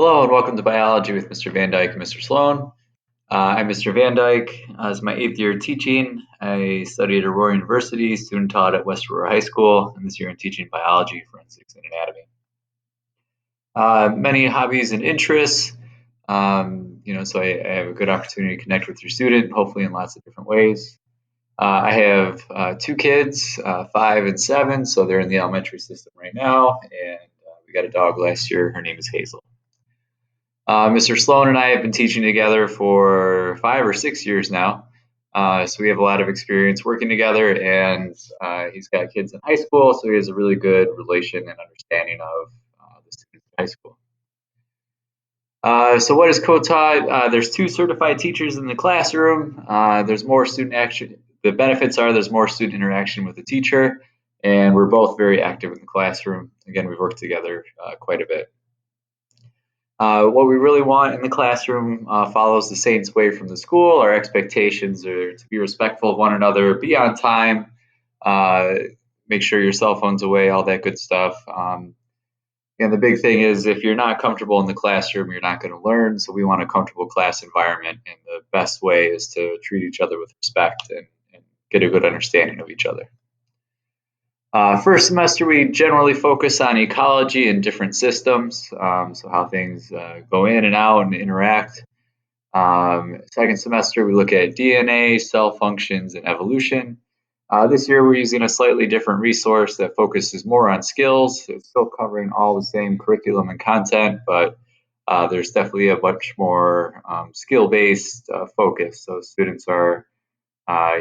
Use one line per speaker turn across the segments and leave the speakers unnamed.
Hello and welcome to Biology with Mr. VanDyke and Mr. Sloan. I'm Mr. VanDyke. This is my 8th year teaching. I studied at Aurora University, student taught at West Aurora High School, and this year I'm teaching biology, forensics, and anatomy. Many hobbies and interests. So I have a good opportunity to connect with your student, hopefully in lots of different ways. I have 2 kids, 5 and 7, so they're in the elementary system right now, and we got a dog last year. Her name is Hazel. Mr. Sloan and I have been teaching together for 5 or 6 years now. So we have a lot of experience working together, and he's got kids in high school, so he has a really good relation and understanding of the students in high school. So what is co-taught? There's 2 certified teachers in the classroom. There's more student action. The benefits are there's more student interaction with the teacher, and we're both very active in the classroom. Again, we've worked together quite a bit. What we really want in the classroom follows the Saints' way from the school. Our expectations are to be respectful of one another, be on time, make sure your cell phone's away, all that good stuff. And the big thing is if you're not comfortable in the classroom, you're not going to learn. So we want a comfortable class environment. And the best way is to treat each other with respect and get a good understanding of each other. First semester, we generally focus on ecology and different systems, so how things go in and out and interact. Second semester, we look at DNA, cell functions, and evolution. This year, we're using a slightly different resource that focuses more on skills. It's still covering all the same curriculum and content, but there's definitely a much more skill-based focus. So students are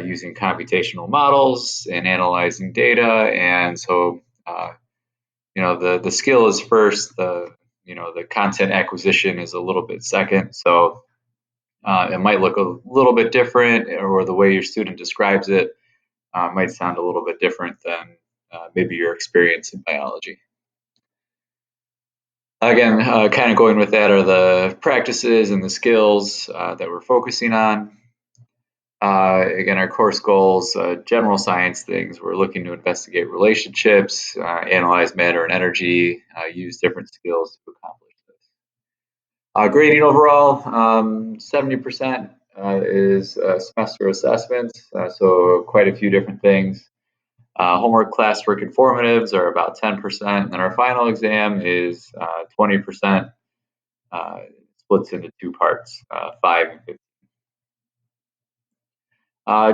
using computational models and analyzing data. And so, the skill is first, the content acquisition is a little bit second. So it might look a little bit different, or the way your student describes it might sound a little bit different than maybe your experience in biology. Again, kind of going with that are the practices and the skills that we're focusing on. Again, our course goals, general science things. We're looking to investigate relationships, analyze matter and energy, use different skills to accomplish this. Grading overall, 70% is semester assessments, so quite a few different things. Homework, classwork, and formatives are about 10%, and then our final exam is 20%. Splits into 2 parts, 5 and 15.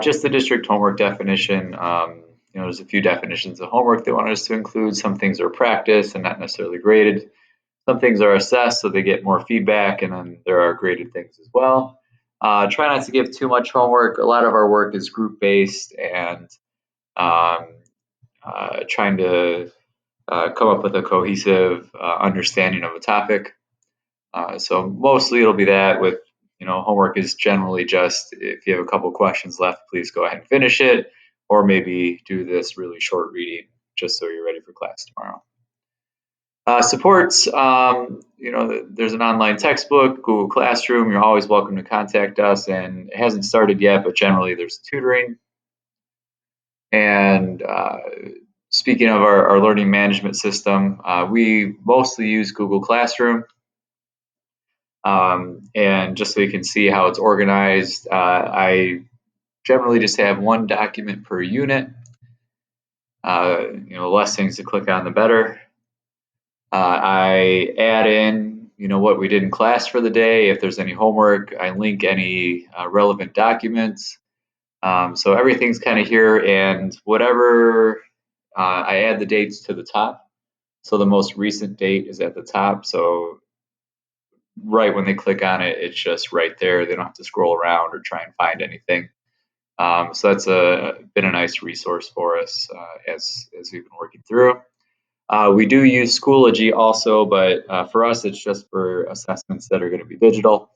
Just the district homework definition. There's a few definitions of homework they want us to include. Some things are practice and not necessarily graded. Some things are assessed, so they get more feedback, and then there are graded things as well. Try not to give too much homework. A lot of our work is group-based and trying to come up with a cohesive understanding of a topic. So mostly it'll be that. With homework is generally just if you have a couple questions left, please go ahead and finish it, or maybe do this really short reading just so you're ready for class tomorrow. Supports, there's an online textbook, Google Classroom. You're always welcome to contact us, and it hasn't started yet, but generally there's tutoring. And speaking of our learning management system, we mostly use Google Classroom. And just so you can see how it's organized, I generally just have 1 document per unit. The less things to click on, the better. I add in, what we did in class for the day. If there's any homework, I link any relevant documents. So everything's kind of here, and whatever, I add the dates to the top. So the most recent date is at the top. So right when they click on it, it's just right there. They don't have to scroll around or try and find anything. So that's been a nice resource for us as we've been working through. We do use Schoology also, but for us, it's just for assessments that are going to be digital.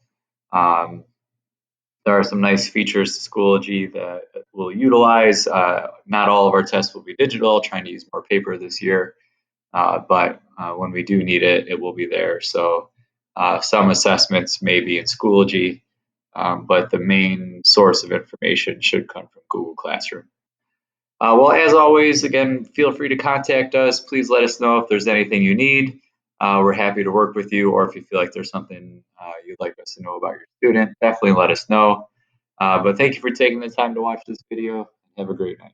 There are some nice features to Schoology that we'll utilize. Not all of our tests will be digital, trying to use more paper this year. But when we do need it, it will be there. So some assessments may be in Schoology, but the main source of information should come from Google Classroom. Well, as always, again, feel free to contact us. Please let us know if there's anything you need. we're happy to work with you, or if you feel like there's something you'd like us to know about your student, definitely let us know. But thank you for taking the time to watch this video. Have a great night.